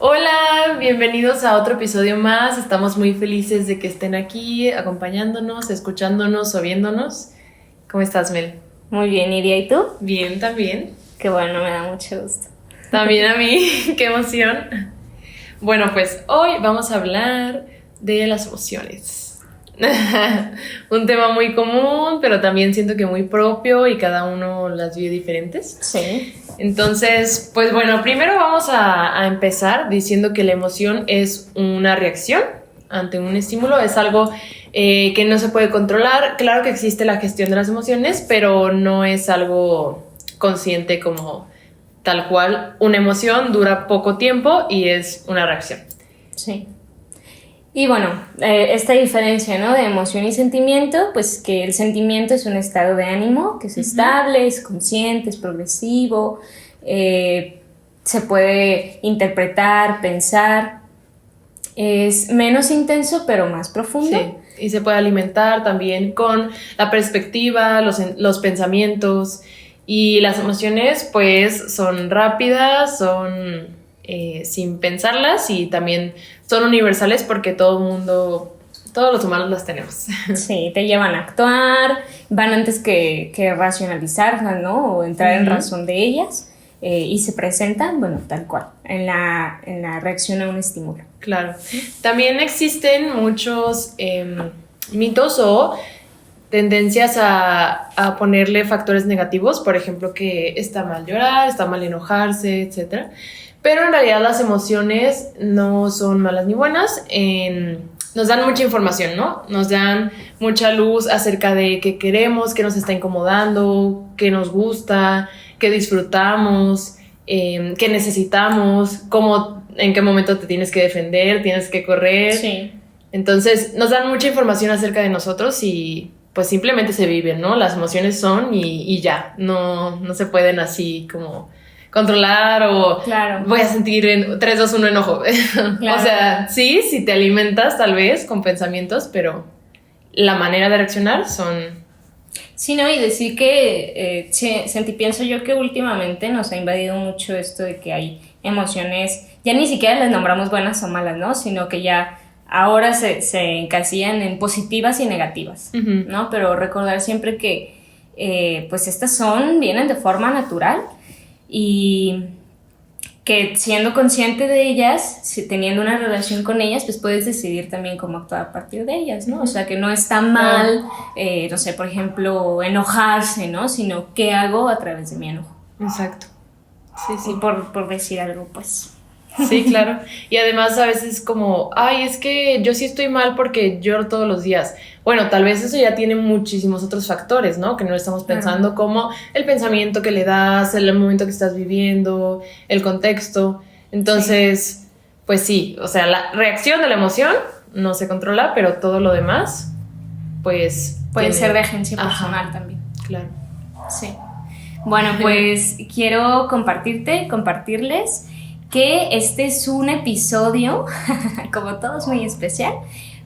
Hola, bienvenidos a otro episodio más. Estamos muy felices de que estén aquí acompañándonos, escuchándonos o viéndonos. ¿Cómo estás, Mel? Muy bien, Iria, ¿y tú? Bien, también. Qué bueno, me da mucho gusto. También a mí, qué emoción. Bueno, pues hoy vamos a hablar de las emociones. Un tema muy común, pero también siento que muy propio y cada uno las vive diferentes. Sí. Entonces, pues bueno, primero vamos a empezar diciendo que la emoción es una reacción ante un estímulo, es algo que no se puede controlar. Claro que existe la gestión de las emociones, pero no es algo consciente como tal cual. Una emoción dura poco tiempo y es una reacción. Sí. Y bueno, esta diferencia, ¿no? De emoción y sentimiento, pues que el sentimiento es un estado de ánimo que es estable, es consciente, es progresivo, se puede interpretar, pensar, es menos intenso pero más profundo. Sí, y se puede alimentar también con la perspectiva, los pensamientos, y las emociones pues son rápidas, son sin pensarlas, y también son universales porque todo el mundo, todos los humanos las tenemos. Sí, te llevan a actuar, van antes que racionalizarlas, ¿no? O entrar en razón de ellas, y se presentan, bueno, tal cual, en la reacción a un estímulo. Claro. También existen muchos mitos o tendencias a ponerle factores negativos, por ejemplo, que está mal llorar, está mal enojarse, etc. Pero en realidad las emociones no son malas ni buenas. Nos dan mucha información, ¿no? Nos dan mucha luz acerca de qué queremos, qué nos está incomodando, qué nos gusta, qué disfrutamos, qué necesitamos, en qué momento te tienes que defender, tienes que correr. Sí. Entonces nos dan mucha información acerca de nosotros y pues simplemente se viven, ¿no? Las emociones son y ya, no se pueden así como controlar o claro. Voy a sentir en 3, 2, 1 enojo. Claro. O sea, sí, si te alimentas tal vez con pensamientos, pero la manera de reaccionar son... Sí, no, y decir que pienso yo que últimamente nos ha invadido mucho esto de que hay emociones, ya ni siquiera las nombramos buenas o malas, ¿no? Sino que ya ahora se encasillan en positivas y negativas, ¿no? Pero recordar siempre que pues estas vienen de forma natural y que siendo consciente de ellas, teniendo una relación con ellas, pues puedes decidir también cómo actuar a partir de ellas, ¿no? O sea, que no está mal, no sé, por ejemplo, enojarse, ¿no? Sino qué hago a través de mi enojo. Exacto. Sí, sí. Y por decir algo, pues... Sí, claro. Y además a veces como, ay, es que yo sí estoy mal porque lloro todos los días. Bueno, tal vez eso ya tiene muchísimos otros factores, ¿no? Que no estamos pensando, como el pensamiento que le das, el momento que estás viviendo, el contexto. Entonces, pues sí, o sea, la reacción de la emoción no se controla, pero todo lo demás, pues... puede ser de agencia personal también. Claro. Sí. Bueno, pues quiero compartirles que este es un episodio, como todos, muy especial,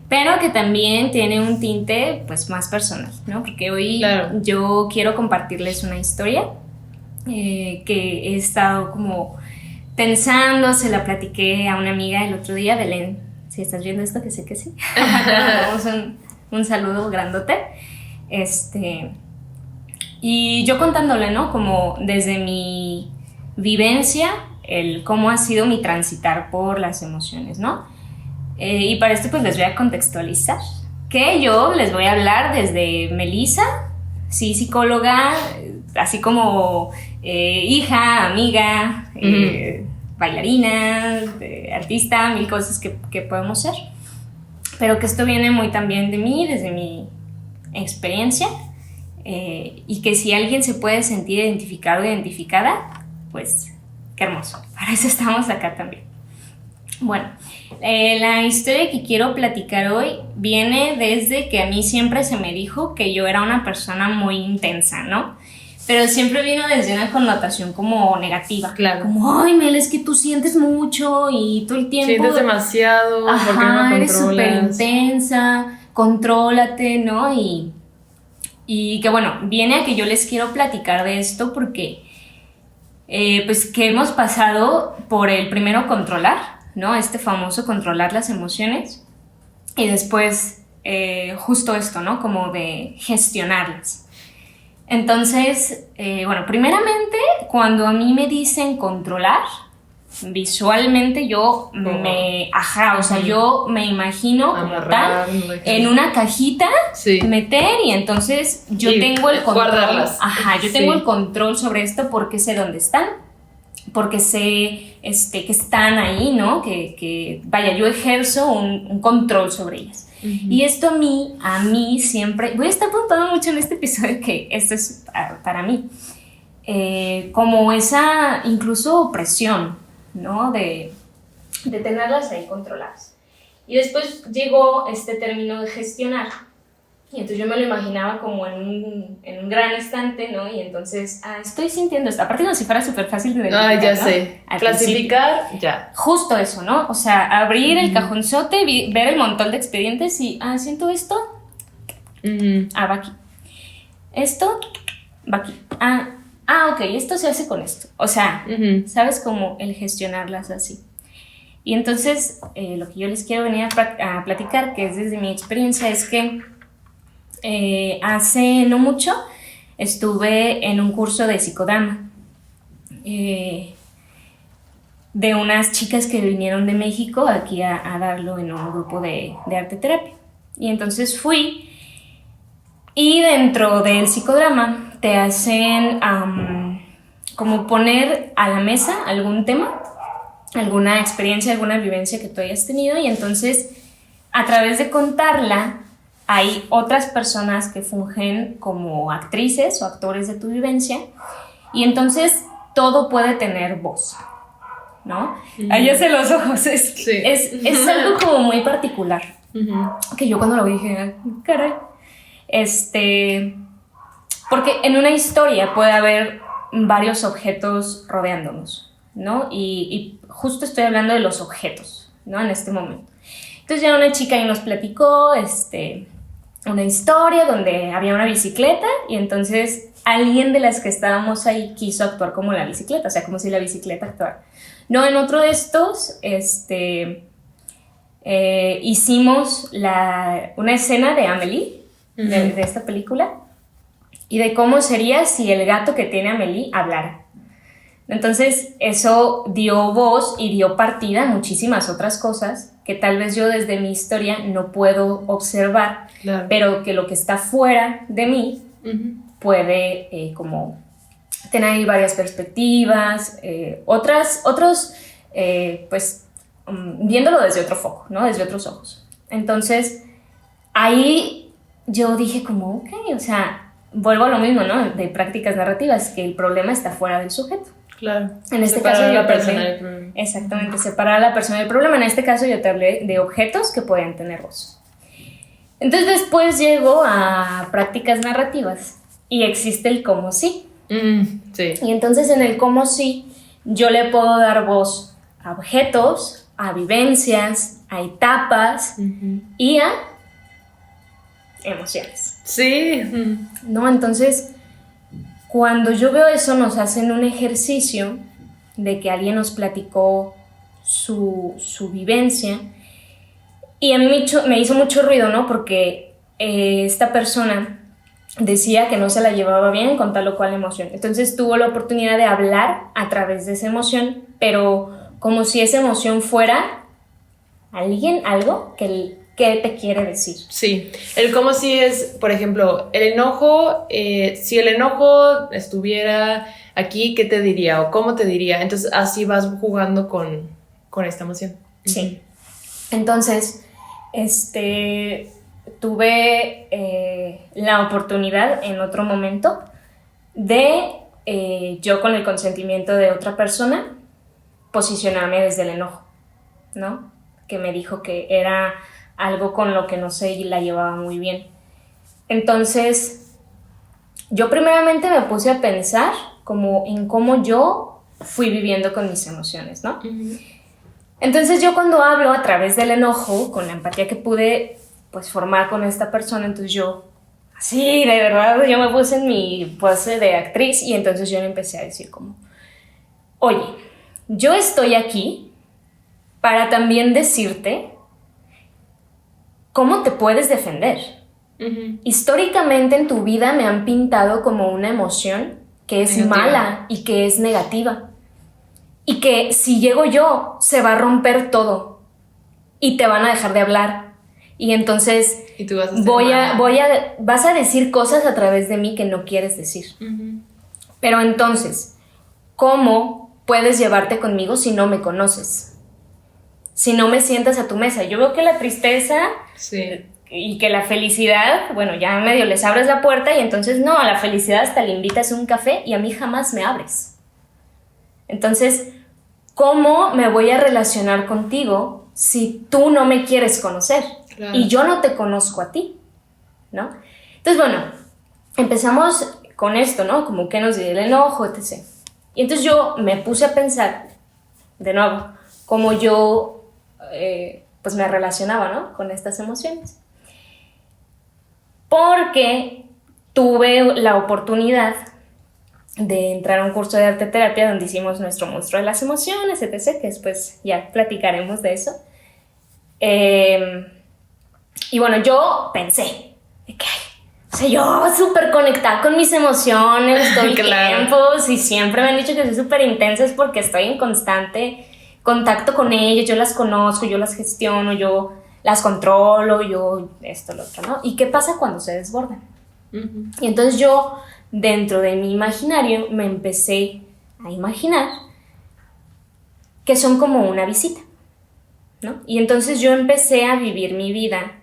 pero que también tiene un tinte pues más personal, ¿no? Porque hoy yo quiero compartirles una historia que he estado como pensando, se la platiqué a una amiga el otro día, Belén, si estás viendo esto, que sé que sí. Vamos un saludo grandote. Y yo contándole, ¿no? Como desde mi vivencia, cómo ha sido mi transitar por las emociones, ¿no? Y para esto pues les voy a contextualizar, que yo les voy a hablar desde Melissa, sí, psicóloga, así como hija, amiga, bailarina, artista, mil cosas que podemos ser, pero que esto viene muy también de mí, desde mi experiencia, y que si alguien se puede sentir identificado o identificada, pues... qué hermoso, para eso estamos acá también. Bueno, la historia que quiero platicar hoy viene desde que a mí siempre se me dijo que yo era una persona muy intensa, ¿no? Pero siempre vino desde una connotación como negativa. Claro. Como, ay, Mel, es que tú sientes mucho y todo el tiempo... sientes demasiado, ¿por qué no controlas? Eres súper intensa, contrólate, ¿no? Y que bueno, viene a que yo les quiero platicar de esto porque... pues que hemos pasado por el primero controlar, ¿no? Este famoso controlar las emociones y después justo esto, ¿no? Como de gestionarlas. Entonces, bueno, primeramente, cuando a mí me dicen controlar, visualmente yo o sea, yo me imagino como tal, en una cajita, meter, y entonces yo tengo el control. Guardarlas. Yo tengo el control sobre esto porque sé dónde están, porque sé que están ahí, ¿no? Que vaya, yo ejerzo un control sobre ellas. Y esto a mí siempre, voy a estar apuntando mucho en este episodio que esto es para mí, como esa incluso presión, ¿no? De tenerlas ahí controladas. Y después llegó este término de gestionar, y entonces yo me lo imaginaba como en un gran estante, ¿no? Y entonces, estoy sintiendo esto, aparte como si fuera súper fácil de identificar, ya ¿no? sé, clasificar, ya. Justo eso, ¿no? O sea, abrir el cajonzote, ver el montón de expedientes y, siento esto, va aquí. Esto, va aquí. Ok, esto se hace con esto. O sea, ¿sabes? Como el gestionarlas así. Y entonces, lo que yo les quiero venir a platicar, que es desde mi experiencia, es que hace no mucho estuve en un curso de psicodrama de unas chicas que vinieron de México aquí a darlo en un grupo de arte terapia. Y entonces fui, y dentro del psicodrama te hacen como poner a la mesa algún tema, alguna experiencia, alguna vivencia que tú hayas tenido, y entonces a través de contarla hay otras personas que fungen como actrices o actores de tu vivencia, y entonces todo puede tener voz, ¿no? Ahí hace los ojos, es algo como muy particular, que yo cuando lo dije, caray, porque en una historia puede haber varios objetos rodeándonos, ¿no? Y justo estoy hablando de los objetos, ¿no? En este momento. Entonces ya una chica ahí nos platicó, una historia donde había una bicicleta, y entonces alguien de las que estábamos ahí quiso actuar como la bicicleta, o sea, como si la bicicleta actuara. No, en otro de estos, hicimos una escena de Amélie, de esta película, y de cómo sería si el gato que tiene Amélie hablara. Entonces eso dio voz y dio partida a muchísimas otras cosas que tal vez yo desde mi historia no puedo observar, claro, pero que lo que está fuera de mí puede como tener ahí varias perspectivas, otros pues viéndolo desde otro foco, ¿no? Desde otros ojos. Entonces ahí yo dije como, ok, o sea, vuelvo a lo mismo, ¿no? De prácticas narrativas, que el problema está fuera del sujeto. Claro. En este caso yo te hablé, exactamente, separar a la persona del problema. En este caso yo te hablé de objetos que pueden tener voz. Entonces después llego a prácticas narrativas y existe el cómo sí. Sí. Y entonces en el cómo sí yo le puedo dar voz a objetos, a vivencias, a etapas y a emociones. Sí. ¿No? Entonces, cuando yo veo eso, nos hacen un ejercicio de que alguien nos platicó su vivencia, y a mí me hizo mucho ruido, ¿no? Porque esta persona decía que no se la llevaba bien con tal o cual emoción. Entonces tuvo la oportunidad de hablar a través de esa emoción, pero como si esa emoción fuera algo que te quiere decir. Sí, el cómo sí es, por ejemplo, el enojo, si el enojo estuviera aquí, ¿qué te diría? ¿O cómo te diría? Entonces así vas jugando con esta emoción. Sí. Entonces, tuve la oportunidad en otro momento de yo, con el consentimiento de otra persona, posicionarme desde el enojo, ¿no? Que me dijo que era algo con lo que no sé, la llevaba muy bien. Entonces, yo primeramente me puse a pensar como en cómo yo fui viviendo con mis emociones, ¿no? Entonces yo, cuando hablo a través del enojo, con la empatía que pude pues formar con esta persona, entonces yo, así de verdad, yo me puse en mi pose de actriz, y entonces yo le empecé a decir como, oye, yo estoy aquí para también decirte cómo te puedes defender. Históricamente en tu vida me han pintado como una emoción que es mala y que es negativa. Y que si llego yo, se va a romper todo. Y te van a dejar de hablar. Y entonces y tú vas a decir cosas a través de mí que no quieres decir. Pero entonces, ¿cómo puedes llevarte conmigo si no me conoces? Si no me sientas a tu mesa. Yo veo que la tristeza y que la felicidad, bueno, ya medio les abres la puerta y entonces no, a la felicidad hasta le invitas a un café y a mí jamás me abres. Entonces, ¿cómo me voy a relacionar contigo si tú no me quieres conocer? Claro. Y yo no te conozco a ti, ¿no? Entonces, bueno, empezamos con esto, ¿no? Como que nos dio el enojo, etc. Y entonces yo me puse a pensar, de nuevo, cómo yo pues me relacionaba, ¿no? Con estas emociones. Porque tuve la oportunidad de entrar a un curso de arte terapia donde hicimos nuestro monstruo de las emociones, etc., que después ya platicaremos de eso. Y bueno, yo pensé de que, o sea, yo súper conectada con mis emociones todo el tiempo, y siempre me han dicho que soy súper intensa, es porque estoy en constante contacto con ellas, yo las conozco, yo las gestiono, yo las controlo, yo esto, lo otro, ¿no? ¿Y qué pasa cuando se desbordan? Y entonces yo, dentro de mi imaginario, me empecé a imaginar que son como una visita, ¿no? Y entonces yo empecé a vivir mi vida,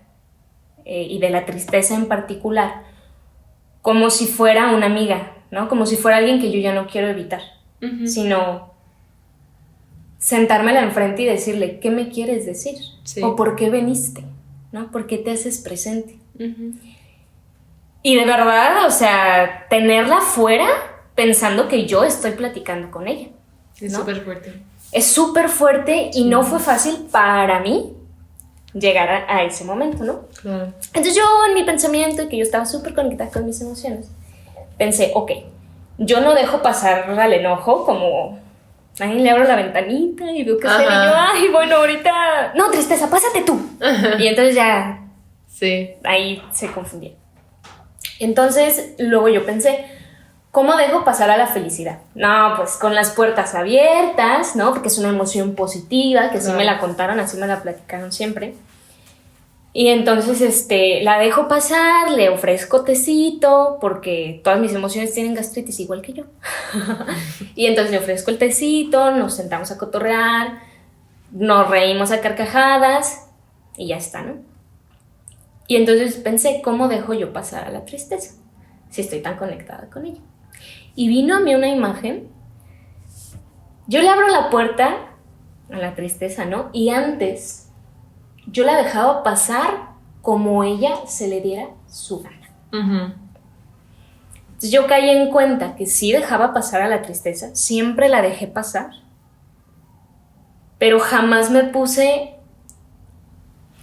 y de la tristeza en particular, como si fuera una amiga, ¿no? Como si fuera alguien que yo ya no quiero evitar, sino sentármela enfrente y decirle, ¿qué me quieres decir? Sí. ¿O por qué veniste? ¿No? ¿Por qué te haces presente? Y de verdad, o sea, tenerla fuera pensando que yo estoy platicando con ella. Es súper fuerte. Es súper fuerte y no fue fácil para mí llegar a ese momento, ¿no? Claro. Entonces yo, en mi pensamiento, y que yo estaba súper conectada con mis emociones, pensé, ok, yo no dejo pasar al enojo como... Ahí le abro la ventanita y veo que se ve yo, ay, bueno, ahorita... No, tristeza, pásate tú. Y entonces ya... Sí. Ahí se confundía. Entonces, luego yo pensé, ¿cómo dejo pasar a la felicidad? No, pues con las puertas abiertas, ¿no? Porque es una emoción positiva, que así me la contaron, así me la platicaron siempre. Y entonces la dejo pasar, le ofrezco tecito, porque todas mis emociones tienen gastritis igual que yo. Y entonces le ofrezco el tecito, nos sentamos a cotorrear, nos reímos a carcajadas y ya está, ¿no? Y entonces pensé, ¿cómo dejo yo pasar a la tristeza si estoy tan conectada con ella? Y vino a mí una imagen. Yo le abro la puerta a la tristeza, ¿no? Y antes yo la dejaba pasar como ella se le diera su gana. Entonces yo caí en cuenta que sí dejaba pasar a la tristeza, siempre la dejé pasar, pero jamás me puse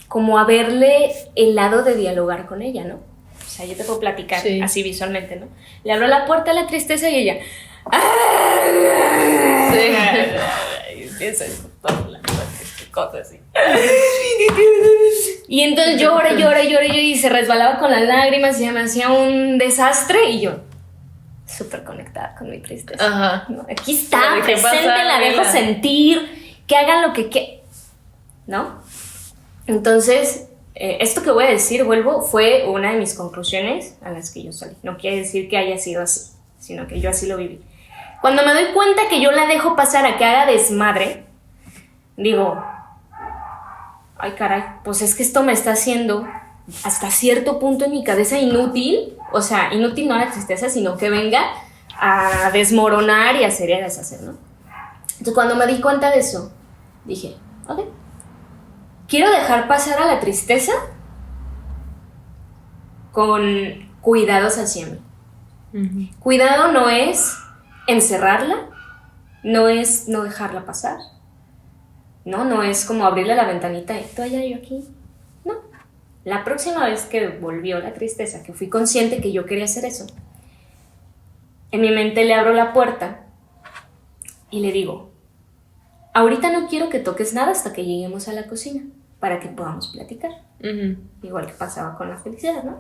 como a verle el lado de dialogar con ella, ¿no? O sea, yo te puedo platicar así visualmente, ¿no? Le abro la puerta a la tristeza y ella... Y empieza cosas así. Y entonces llora y se resbalaba con las lágrimas y se me hacía un desastre y yo súper conectada con mi tristeza. ¿No? Aquí está, presente, la dejo sentir, que hagan lo que quieran, ¿no? Entonces, esto que voy a decir, fue una de mis conclusiones a las que yo salí. No quiere decir que haya sido así, sino que yo así lo viví. Cuando me doy cuenta que yo la dejo pasar a que haga desmadre, digo, ay caray, pues es que esto me está haciendo hasta cierto punto en mi cabeza inútil, o sea, inútil no la tristeza, sino que venga a desmoronar y a hacer y a deshacer, ¿no? Entonces cuando me di cuenta de eso, dije, ok, quiero dejar pasar a la tristeza con cuidados hacia mí. Cuidado no es encerrarla, no es no dejarla pasar. No es como abrirle la ventanita y tú allá, yo aquí. No. La próxima vez que volvió la tristeza, que fui consciente que yo quería hacer eso, en mi mente le abro la puerta y le digo, ahorita no quiero que toques nada hasta que lleguemos a la cocina para que podamos platicar. Igual que pasaba con la felicidad, ¿no?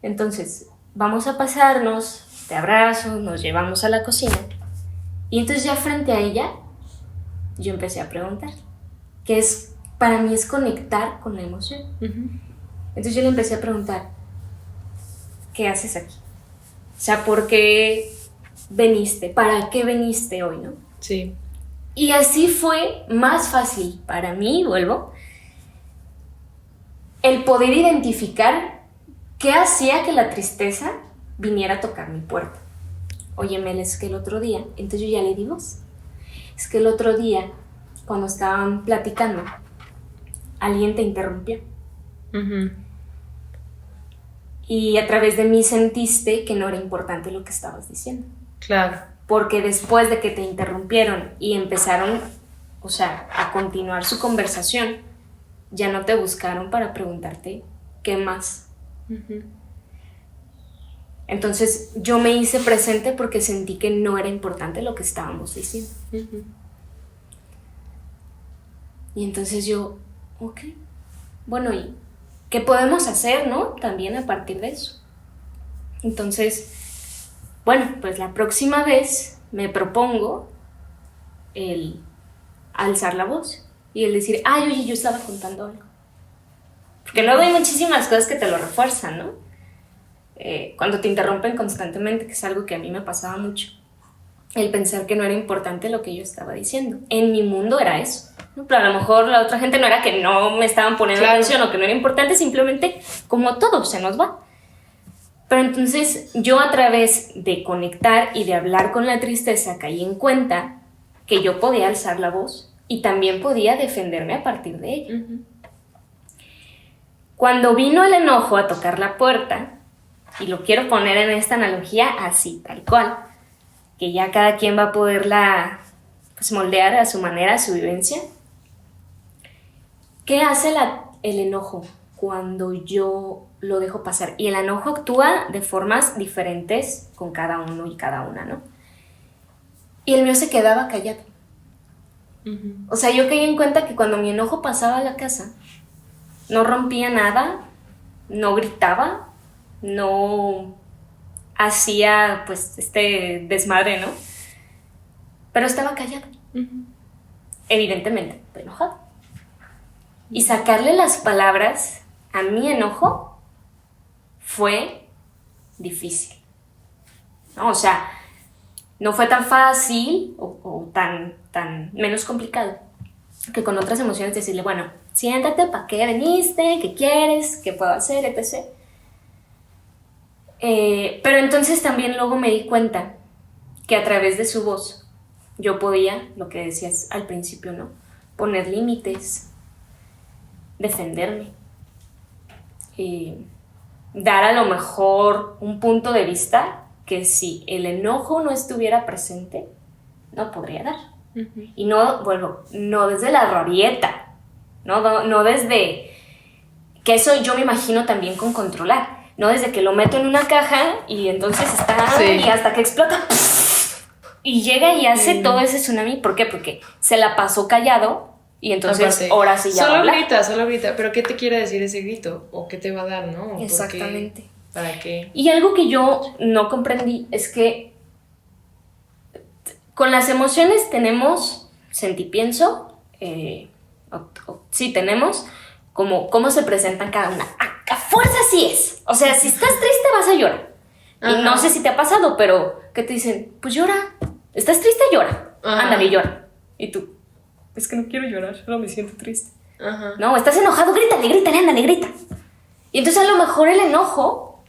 Entonces, vamos a pasarnos, te abrazo, nos llevamos a la cocina. Y entonces ya frente a ella, yo empecé a preguntar, que es, para mí es conectar con la emoción. Entonces yo le empecé a preguntar, ¿qué haces aquí? O sea, ¿por qué veniste? ¿Para qué veniste hoy, no? Sí. Y así fue más fácil para mí, vuelvo, el poder identificar qué hacía que la tristeza viniera a tocar mi puerta. Oye, Mel, es que el otro día, entonces yo ya le di voz. Es que el otro día, cuando estaban platicando, alguien te interrumpió. Y a través de mí sentiste que no era importante lo que estabas diciendo. Claro. Porque después de que te interrumpieron y empezaron, o sea, a continuar su conversación, ya no te buscaron para preguntarte qué más. Entonces yo me hice presente porque sentí que no era importante lo que estábamos diciendo. Y entonces yo, ok, bueno, ¿y qué podemos hacer, no? También a partir de eso. Entonces, bueno, pues la próxima vez me propongo el alzar la voz y el decir, ay, oye, yo estaba contando algo. Porque luego hay muchísimas cosas que te lo refuerzan, ¿no? Cuando te interrumpen constantemente, que es algo que a mí me pasaba mucho, el pensar que no era importante lo que yo estaba diciendo. En mi mundo era eso, ¿no? Pero a lo mejor la otra gente no era que no me estaban poniendo atención o que no era importante, simplemente como todo se nos va. Pero entonces yo, a través de conectar y de hablar con la tristeza, caí en cuenta que yo podía alzar la voz y también podía defenderme a partir de ella. Cuando vino el enojo a tocar la puerta, y lo quiero poner en esta analogía así, tal cual, que ya cada quien va a poderla pues moldear a su manera, a su vivencia. ¿Qué hace el enojo cuando yo lo dejo pasar? Y el enojo actúa de formas diferentes con cada uno y cada una, ¿no? Y el mío se quedaba callado. O sea, yo caí en cuenta que cuando mi enojo pasaba a la casa, no rompía nada, no gritaba, no hacía pues este desmadre, ¿no? Pero estaba callado. Evidentemente, estoy enojado. Y sacarle las palabras a mi enojo fue difícil, ¿no? O sea, no fue tan fácil o tan menos complicado que con otras emociones decirle, bueno, siéntate, ¿para qué viniste? ¿Qué quieres? ¿Qué puedo hacer? Etc. Pero entonces también luego me di cuenta que a través de su voz yo podía, lo que decías al principio, ¿no? Poner límites, defenderme, dar a lo mejor un punto de vista que si el enojo no estuviera presente, no podría dar. Y no desde la rabieta, no desde, que eso yo me imagino también con controlar, no desde que lo meto en una caja y entonces está, y hasta que explota, y llega y hace todo ese tsunami. ¿Por qué? Porque se la pasó callado y entonces aparte, ahora sí ya va a hablar. Solo grita, pero ¿qué te quiere decir ese grito? ¿O qué te va a dar, no? Exactamente. ¿Para qué? Y algo que yo no comprendí es que con las emociones tenemos sentipienso, sí tenemos como cómo se presentan cada una. A fuerza sí es. O sea, si estás triste vas a llorar. Y no sé si te ha pasado, pero ¿qué te dicen? Pues llora. ¿Estás triste? Llora. Ándale, llora. Y tú, es que no quiero llorar, solo me siento triste. No, estás enojado, grítale, ándale, grita. Y entonces a lo mejor el enojo,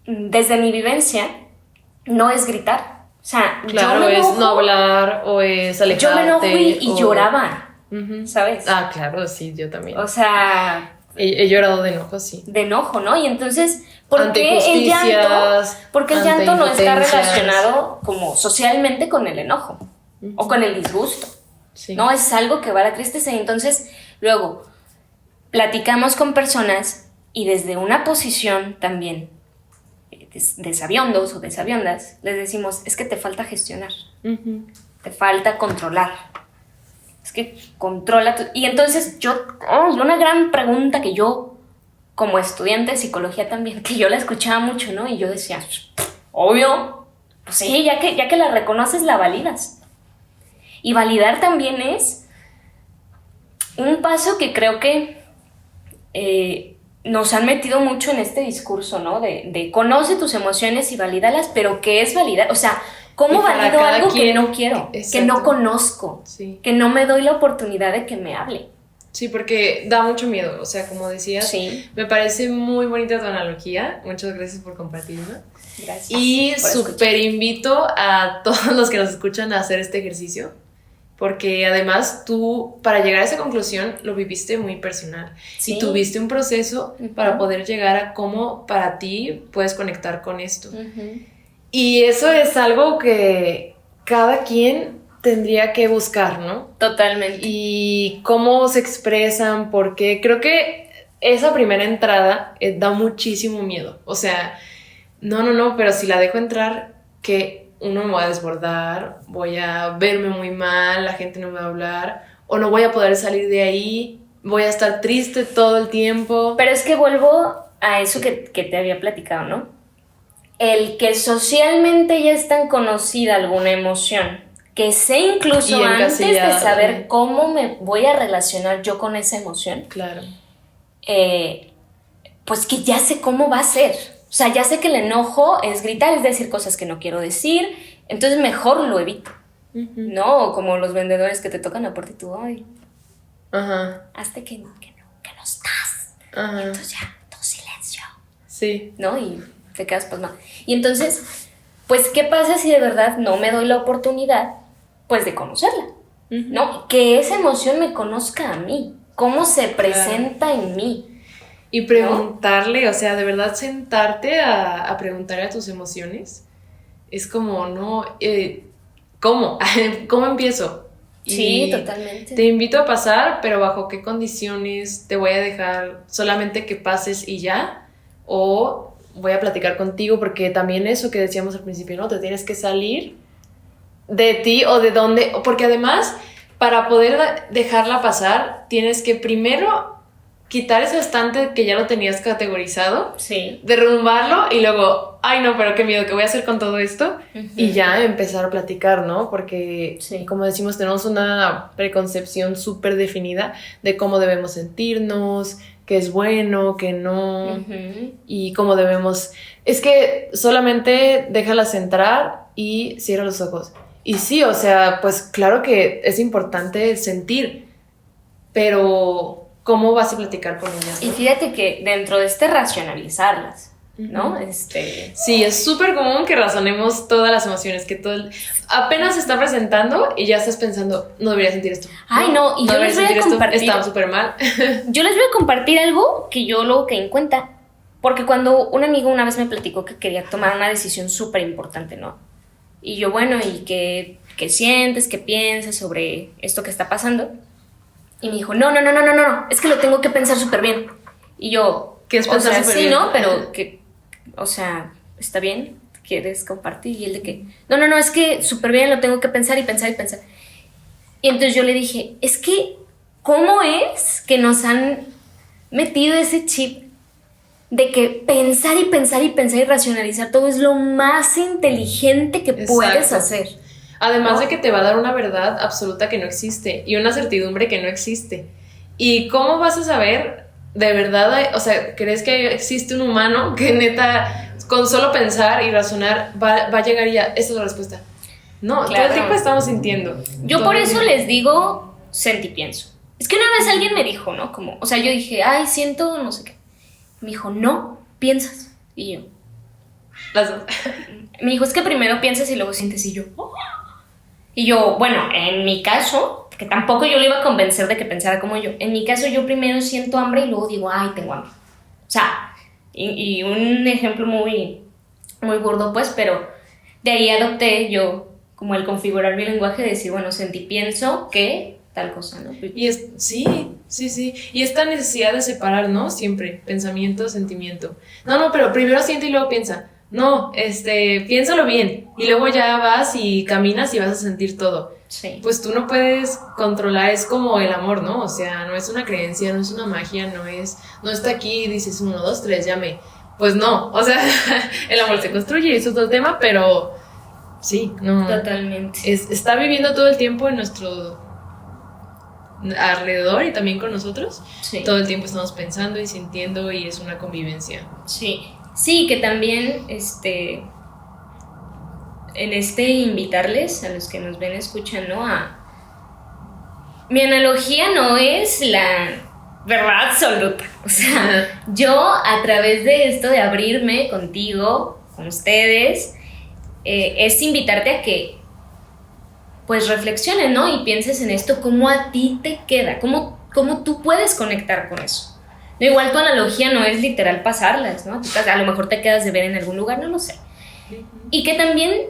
desde mi vivencia, no es gritar. O sea, claro, es no hablar o es alejarte. Yo me enojo y lloraba, ¿sabes? Ah, claro, sí, yo también. O sea, he llorado de enojo, sí. De enojo, ¿no? Y entonces, ¿por qué el llanto no está relacionado como socialmente con el enojo o con el disgusto? Sí. No, es algo que va a la tristeza. Y entonces, luego, platicamos con personas y desde una posición también de sabiondos o de sabiondas, les decimos, es que te falta gestionar. te falta controlar. Es que controla y entonces una gran pregunta que yo, como estudiante de psicología también, que yo la escuchaba mucho, ¿no? Y yo decía, obvio, pues sí, ya que la reconoces, la validas. Y validar también es un paso que creo que nos han metido mucho en este discurso, ¿no? De conoce tus emociones y valídalas, pero ¿qué es validar? O sea, ¿cómo valido algo que no quiero, exacto, que no conozco, sí, que no me doy la oportunidad de que me hable? Sí, porque da mucho miedo, o sea, como decías, sí. Me parece muy bonita tu analogía, muchas gracias por compartirla. Gracias. Y súper invito a todos los que nos escuchan a hacer este ejercicio, porque además tú, para llegar a esa conclusión, lo viviste muy personal. Sí. Y tuviste un proceso para poder llegar a cómo para ti puedes conectar con esto. Y eso es algo que cada quien tendría que buscar, ¿no? Totalmente. Y cómo se expresan, porque creo que esa primera entrada da muchísimo miedo. O sea, no, pero si la dejo entrar, que uno me va a desbordar, voy a verme muy mal, la gente no me va a hablar, o no voy a poder salir de ahí, voy a estar triste todo el tiempo. Pero es que vuelvo a eso que te había platicado, ¿no? El que socialmente ya es tan conocida alguna emoción, que sé incluso antes de saber cómo me voy a relacionar yo con esa emoción. Claro. Pues que ya sé cómo va a ser. O sea, ya sé que el enojo es gritar, es decir cosas que no quiero decir, entonces mejor lo evito. ¿No? Como los vendedores que te tocan la puerta y tú, ay, hazte que no estás. Entonces ya, todo silencio. Sí. ¿No? Y te quedas pasmado. Y entonces, pues, ¿qué pasa si de verdad no me doy la oportunidad, pues, de conocerla? ¿No? Que esa emoción me conozca a mí, cómo se presenta en mí. Y preguntarle, ¿no? O sea, de verdad sentarte a preguntarle a tus emociones, es como, ¿no? ¿Cómo? ¿Cómo empiezo? Sí, totalmente. Te invito a pasar, pero ¿bajo qué condiciones te voy a dejar solamente que pases y ya? ¿O voy a platicar contigo? Porque también eso que decíamos al principio, ¿no? Te tienes que salir de ti o de dónde, porque además, para poder dejarla pasar, tienes que primero quitar ese estante que ya lo tenías categorizado, derrumbarlo y luego, ay no, pero qué miedo, ¿qué voy a hacer con todo esto? Y ya empezar a platicar, ¿no? Porque, como decimos, tenemos una preconcepción súper definida de cómo debemos sentirnos, qué es bueno, qué no, y cómo debemos... Es que solamente déjalas entrar y cierra los ojos. Y sí, o sea, pues claro que es importante sentir, pero... ¿Cómo vas a platicar con ellas, ¿no? Y fíjate que dentro de racionalizarlas, ¿no? Sí, es súper común que razonemos todas las emociones, que apenas se está presentando y ya estás pensando, no debería sentir esto. Ay, no, y no yo les voy a compartir... Está súper mal. Yo les voy a compartir algo que yo luego caí en cuenta, porque cuando un amigo una vez me platicó que quería tomar una decisión súper importante, ¿no? Y yo, bueno, ¿y qué sientes, qué piensas sobre esto que está pasando? Y me dijo, no, es que lo tengo que pensar súper bien. Y yo, ¿qué es pensar súper bien? Sí, ¿no? Pero que, o sea, ¿está bien? ¿Quieres compartir? Y él de que, no, es que súper bien, lo tengo que pensar y pensar y pensar. Y entonces yo le dije, es que, ¿cómo es que nos han metido ese chip de que pensar y pensar y pensar y racionalizar todo es lo más inteligente que puedes hacer? Además de que te va a dar una verdad absoluta que no existe y una certidumbre que no existe. ¿Y cómo vas a saber de verdad? O sea, ¿crees que existe un humano que neta con solo pensar y razonar va a llegar y ya, esta es la respuesta? No, todo el tiempo estamos sintiendo. Yo por eso les digo sentipienso. Es que una vez alguien me dijo, ¿no? Como, o sea, yo dije, ay, siento no sé qué. Me dijo, no, piensas. Y yo. Las dos. Me dijo, es que primero piensas y luego sientes. Y yo, oh. Y yo, bueno, en mi caso, que tampoco yo le iba a convencer de que pensara como yo, en mi caso yo primero siento hambre y luego digo, ay, tengo hambre. O sea, y un ejemplo muy, muy burdo, pues, pero de ahí adopté yo como el configurar mi lenguaje de decir, bueno, sentí, pienso que tal cosa, ¿no? Y sí. Y esta necesidad de separar, ¿no? Siempre, pensamiento, sentimiento. No, pero primero siente y luego piensa. no, piénsalo bien. Y luego ya vas y caminas y vas a sentir todo. Sí. Pues tú no puedes controlar, es como el amor, ¿no? O sea, no es una creencia, no es una magia, no está aquí y dices 1, 2, 3, llame. Pues no, o sea, el amor se construye y eso es otro tema, pero sí, no. Totalmente. Está viviendo todo el tiempo en nuestro alrededor y también con nosotros. Sí. Todo el tiempo estamos pensando y sintiendo y es una convivencia. Sí, sí, que también invitarles a los que nos ven, escuchan, ¿no? Mi analogía no es la verdad absoluta. O sea, yo a través de esto de abrirme contigo, con ustedes, es invitarte a que pues reflexiones, ¿no? Y pienses en esto, cómo a ti te queda, cómo tú puedes conectar con eso. No, igual tu analogía no es literal pasarlas, ¿no? A lo mejor te quedas de ver en algún lugar, no lo sé. Y que también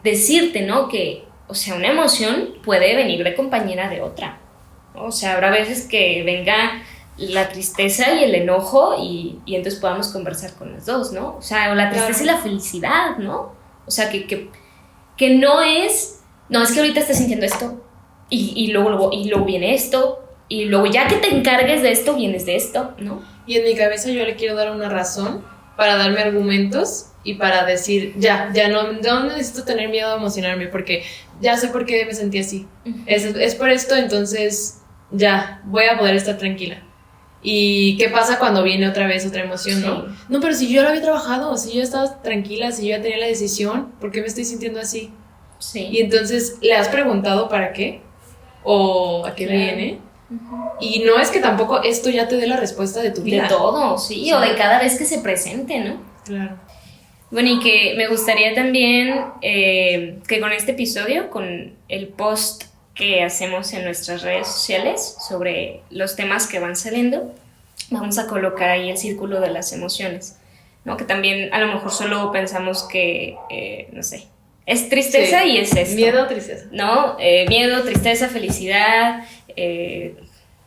decirte, ¿no? Que, o sea, una emoción puede venir de compañera de otra, ¿no? O sea, habrá veces que venga la tristeza y el enojo y entonces podamos conversar con las dos, ¿no? O sea, o la tristeza y la felicidad, ¿no? O sea, que no es que ahorita estés sintiendo esto y luego viene esto y luego ya que te encargues de esto, vienes de esto, ¿no? Y en mi cabeza yo le quiero dar una razón para darme argumentos y para decir, ya no necesito tener miedo a emocionarme porque ya sé por qué me sentí así. Es por esto, entonces ya voy a poder estar tranquila. ¿Y qué pasa cuando viene otra vez otra emoción, no? No, pero si yo lo había trabajado, si yo estaba tranquila, si yo ya tenía la decisión, ¿por qué me estoy sintiendo así? Sí. Y entonces, ¿le has preguntado para qué? ¿O a qué viene? Y no es que tampoco esto ya te dé la respuesta de tu vida. De todo, sí, o de cada vez que se presente, ¿no? Claro. Bueno, y que me gustaría también que con este episodio, con el post que hacemos en nuestras redes sociales sobre los temas que van saliendo, vamos a colocar ahí el círculo de las emociones, ¿no? Que también a lo mejor solo pensamos que, no sé, es tristeza y es esto. Miedo, tristeza. ¿No? Miedo, tristeza, felicidad,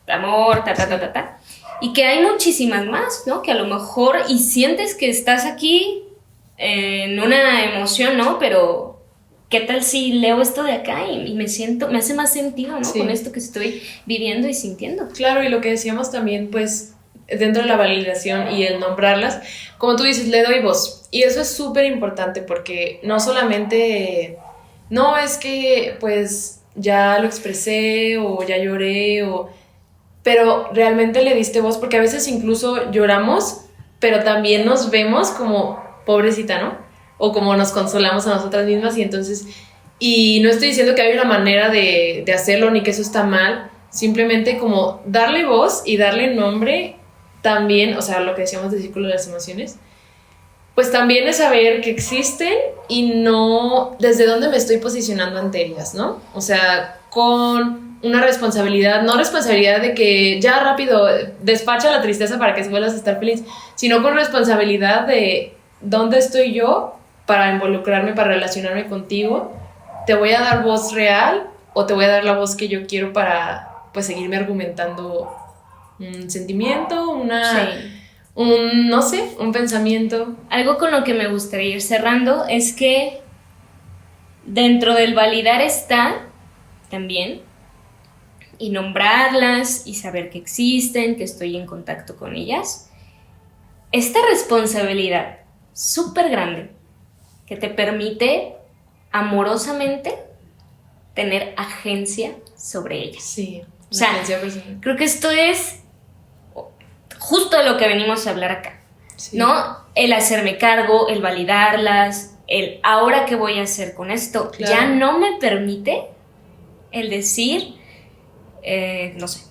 amor, ta. Y que hay muchísimas más, ¿no? Que a lo mejor y sientes que estás aquí en una emoción, ¿no? Pero ¿qué tal si leo esto de acá y me hace más sentido, ¿no? Sí. Con esto que estoy viviendo y sintiendo. Claro, y lo que decíamos también, pues, dentro de la validación y el nombrarlas, como tú dices, le doy voz. Y eso es súper importante porque no solamente, no es que, pues, ya lo expresé o ya lloré, pero realmente le diste voz porque a veces incluso lloramos, pero también nos vemos como pobrecita, ¿no? O como nos consolamos a nosotras mismas y no estoy diciendo que hay una manera de hacerlo ni que eso está mal, simplemente como darle voz y darle nombre también, o sea, lo que decíamos del círculo de las emociones, pues también es saber que existen y no desde dónde me estoy posicionando ante ellas, ¿no? O sea, con una responsabilidad, no responsabilidad de que ya rápido despacha la tristeza para que vuelvas a estar feliz, sino con responsabilidad de dónde estoy yo para involucrarme, para relacionarme contigo. ¿Te voy a dar voz real o te voy a dar la voz que yo quiero para, pues, seguirme argumentando un sentimiento, un pensamiento? Algo con lo que me gustaría ir cerrando es que dentro del validar está también y nombrarlas y saber que existen, que estoy en contacto con ellas, esta responsabilidad súper grande que te permite amorosamente tener agencia sobre ellas. Sí, o sea, agencia personal. Creo que esto es justo de lo que venimos a hablar acá, sí. ¿No? El hacerme cargo, el validarlas, el ahora qué voy a hacer con esto, claro. Ya no me permite el decir, no sé,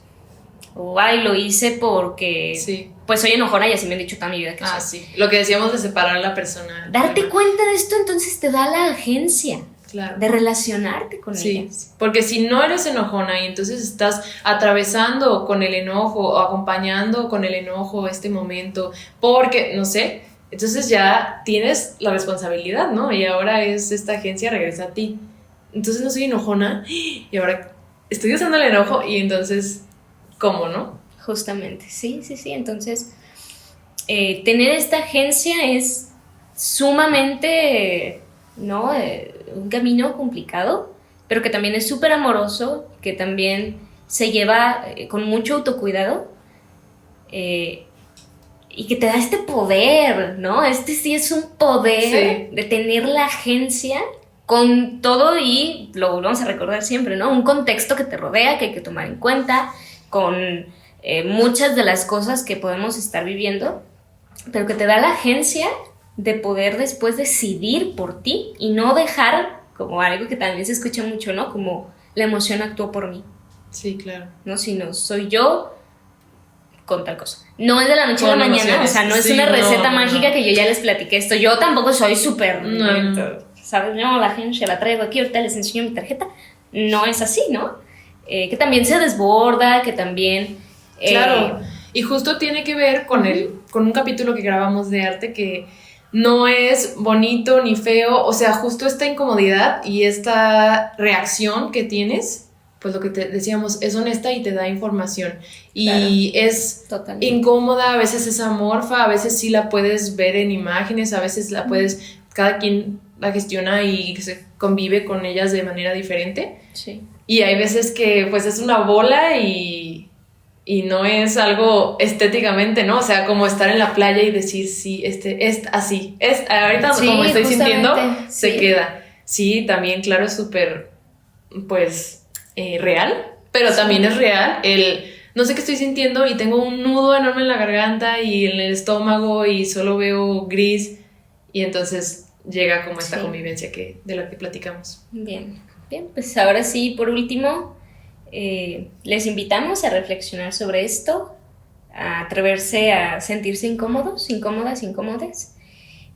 o ay, lo hice porque sí. Pues soy enojona y así me han dicho toda mi vida que soy. Sí, lo que decíamos de separar a la persona. Darte cuenta de esto entonces te da la agencia, claro. De relacionarte con ellas. Porque si no eres enojona y entonces estás atravesando con el enojo o acompañando con el enojo este momento, porque, no sé, entonces ya tienes la responsabilidad, ¿no? Y ahora esta agencia regresa a ti. Entonces no soy enojona y ahora estoy usando el enojo y entonces, ¿cómo, no? Justamente, sí. Entonces, tener esta agencia es sumamente, ¿no? Un camino complicado, pero que también es súper amoroso, que también se lleva con mucho autocuidado, y que te da este poder, ¿no? Este sí es un poder de tener la agencia con todo, y lo volvemos a recordar siempre, ¿no? Un contexto que te rodea, que hay que tomar en cuenta, con muchas de las cosas que podemos estar viviendo, pero que te da la agencia de poder después decidir por ti y no dejar, como algo que también se escucha mucho, ¿no? Como la emoción actuó por mí. Sí, claro. ¿No? Sino soy yo con tal cosa. No es de la noche a la mañana, o sea, no es una receta mágica que yo ya les platiqué esto. Yo tampoco soy súper, ¿sabes? No, la agencia la traigo aquí, ahorita les enseño mi tarjeta. No es así, ¿no? Que también se desborda, que también... Claro, y justo tiene que ver con, con un capítulo que grabamos de arte que no es bonito ni feo, o sea, justo esta incomodidad y esta reacción que tienes, pues lo que te decíamos, es honesta y te da información. Y es incómoda, a veces es amorfa, a veces sí la puedes ver en imágenes, a veces la puedes, cada quien la gestiona y se convive con ellas de manera diferente. Sí. Y hay veces que pues es una bola y no es algo estéticamente, ¿no? O sea, como estar en la playa y decir, sí, es así. Ahorita sí, como estoy sintiendo, se queda. Sí, también, claro, es súper, pues, real, pero también es real no sé qué estoy sintiendo y tengo un nudo enorme en la garganta y en el estómago y solo veo gris, y entonces llega como esta convivencia de la que platicamos. Bien, pues ahora sí, por último... les invitamos a reflexionar sobre esto, a atreverse a sentirse incómodos, incómodas, incómodes,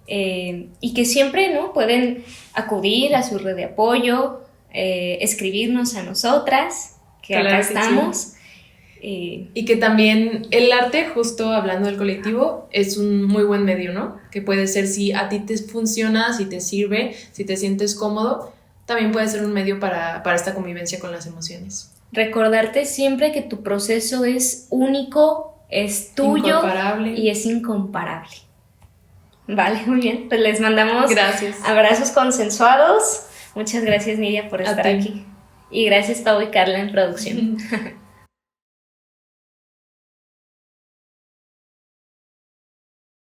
y que siempre, ¿no? Pueden acudir a su red de apoyo, escribirnos a nosotras, que claro, acá estamos. Sí. Y que también el arte, justo hablando del colectivo, es un muy buen medio, ¿no? Que puede ser, si a ti te funciona, si te sirve, si te sientes cómodo, también puede ser un medio para esta convivencia con las emociones. Recordarte siempre que tu proceso es único, es tuyo y es incomparable. Vale, muy bien. Pues les mandamos abrazos consensuados. Muchas gracias, Nidia, por estar aquí. Y gracias, Pau y Carla, en producción.